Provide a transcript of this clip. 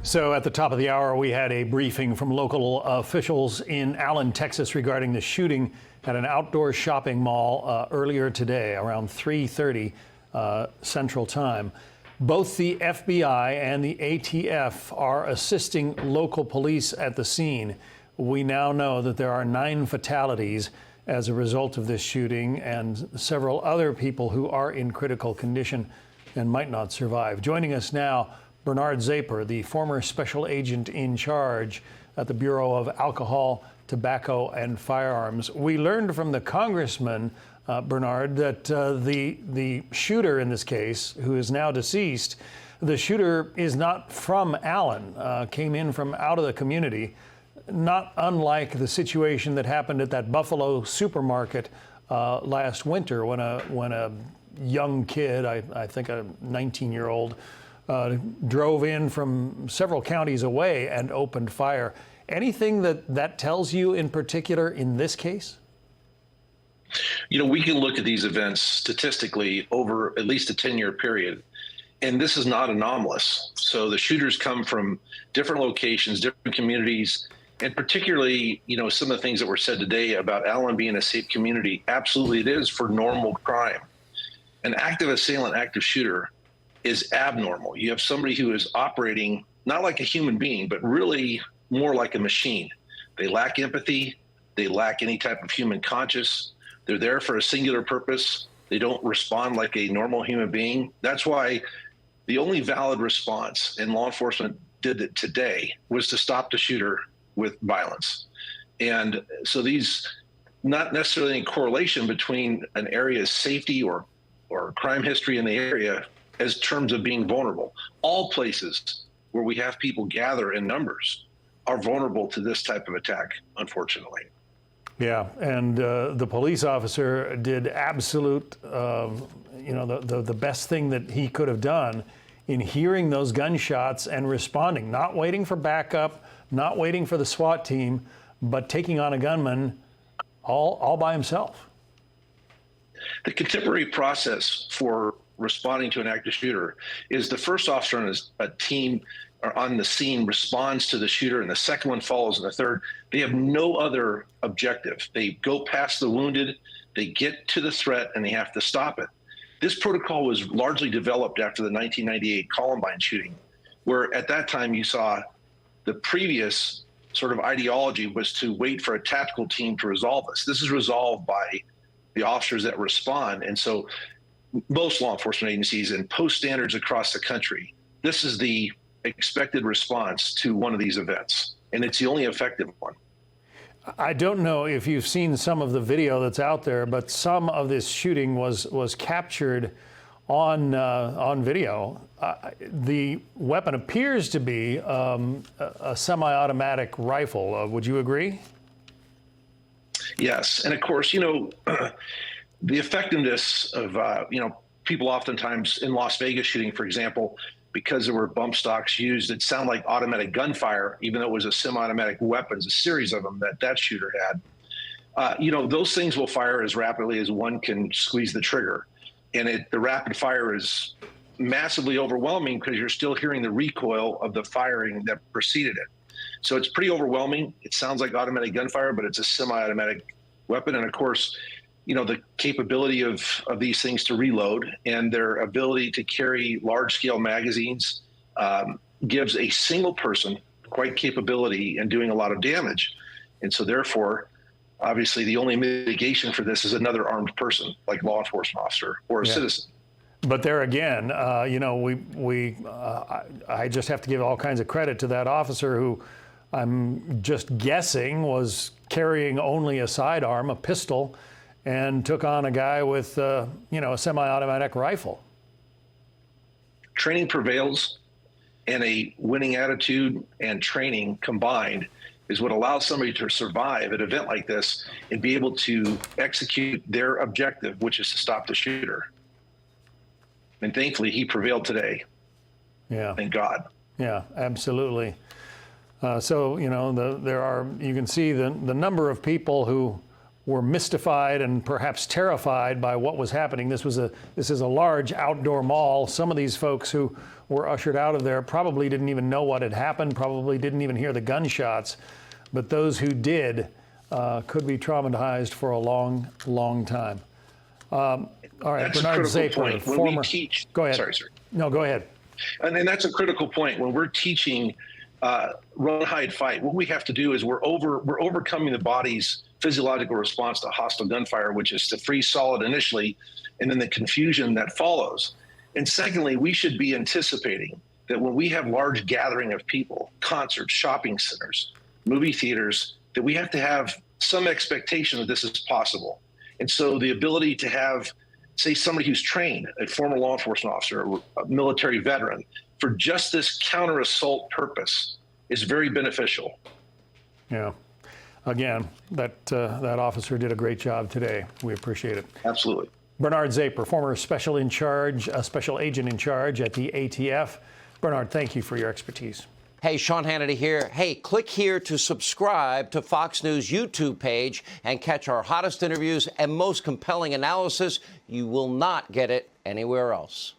So at the top of the hour, we had a briefing from local officials in Allen, Texas regarding the shooting at an outdoor shopping mall earlier today around 3:30 Central Time. Both the FBI and the ATF are assisting local police at the scene. We now know that there are 9 fatalities as a result of this shooting and several other people who are in critical condition and might not survive. Joining us now, Bernard Zapor, the former special agent in charge at the Bureau of Alcohol, Tobacco, and Firearms. We learned from the congressman, Bernard, that the shooter in this case, who is now deceased, the shooter is not from Allen, came in from out of the community, not unlike the situation that happened at that Buffalo supermarket last winter when a young kid, I think a 19-year-old, drove in from several counties away and opened fire. Anything that tells you in particular in this case? You know, we can look at these events statistically over at least a 10-year period, and this is not anomalous. So the shooters come from different locations, different communities, and particularly, you know, some of the things that were said today about Allen being a safe community, absolutely it is for normal crime. An active assailant, active shooter is abnormal. You have somebody who is operating not like a human being, but really more like a machine. They lack empathy. They lack any type of human conscience. They're there for a singular purpose. They don't respond like a normal human being. That's why the only valid response, and law enforcement did it today, was to stop the shooter with violence. And so these, not necessarily in correlation between an area's safety or crime history in the area as terms of being vulnerable. All places where we have people gather in numbers are vulnerable to this type of attack, unfortunately. Yeah, and the police officer did absolute, the best thing that he could have done in hearing those gunshots and responding, not waiting for backup, not waiting for the SWAT team, but taking on a gunman all by himself. The contemporary process for responding to an active shooter is the first officer on a team or on the scene responds to the shooter, and the second one follows, and the third. They have no other objective. They go past the wounded, they get to the threat, and they have to stop it. This protocol was largely developed after the 1998 Columbine shooting, where at that time you saw the previous sort of ideology was to wait for a tactical team to resolve this. This is resolved by the officers that respond. And so most law enforcement agencies and post standards across the country, this is the expected response to one of these events, and it's the only effective one. I don't know if you've seen some of the video that's out there, but some of this shooting was captured on video. The weapon appears to be a semi-automatic rifle. Would you agree? Yes, and of course, you know, the effectiveness of, people oftentimes in Las Vegas shooting, for example, because there were bump stocks used, it sounded like automatic gunfire, even though it was a semi-automatic weapons, a series of them that shooter had. Those things will fire as rapidly as one can squeeze the trigger. And the rapid fire is massively overwhelming because you're still hearing the recoil of the firing that preceded it. So it's pretty overwhelming. It sounds like automatic gunfire, but it's a semi-automatic weapon. And of course, you know, the capability of these things to reload and their ability to carry large-scale magazines gives a single person quite capability in doing a lot of damage. And so therefore, obviously, the only mitigation for this is another armed person, like law enforcement officer or a citizen. But there again, I just have to give all kinds of credit to that officer who I'm just guessing was carrying only a sidearm, a pistol, and took on a guy with, a semi-automatic rifle. Training prevails, and a winning attitude and training combined is what allows somebody to survive an event like this and be able to execute their objective, which is to stop the shooter. And thankfully, he prevailed today. Yeah. Thank God. Yeah, absolutely. You can see the number of people who were mystified and perhaps terrified by what was happening. This is a large outdoor mall. Some of these folks who were ushered out of there probably didn't even know what had happened, probably didn't even hear the gunshots. But those who did could be traumatized for a long, long time. All right, That's Bernard a critical Zapor, point. When former. we teach, Go ahead. Sorry, sir. No, go ahead. And that's a critical point. When we're teaching run, hide, fight, what we have to do is we're overcoming the body's physiological response to hostile gunfire, which is to freeze solid initially, and then the confusion that follows. And secondly, we should be anticipating that when we have large gathering of people, concerts, shopping centers, movie theaters, that we have to have some expectation that this is possible. And so the ability to have, say, somebody who's trained, a former law enforcement officer, a military veteran, for just this counter-assault purpose is very beneficial. Yeah. Again, that officer did a great job today. We appreciate it. Absolutely. Bernard Zapor, former special agent in charge at the ATF. Bernard, thank you for your expertise. Hey, Sean Hannity here. Hey, click here to subscribe to Fox News YouTube page and catch our hottest interviews and most compelling analysis. You will not get it anywhere else.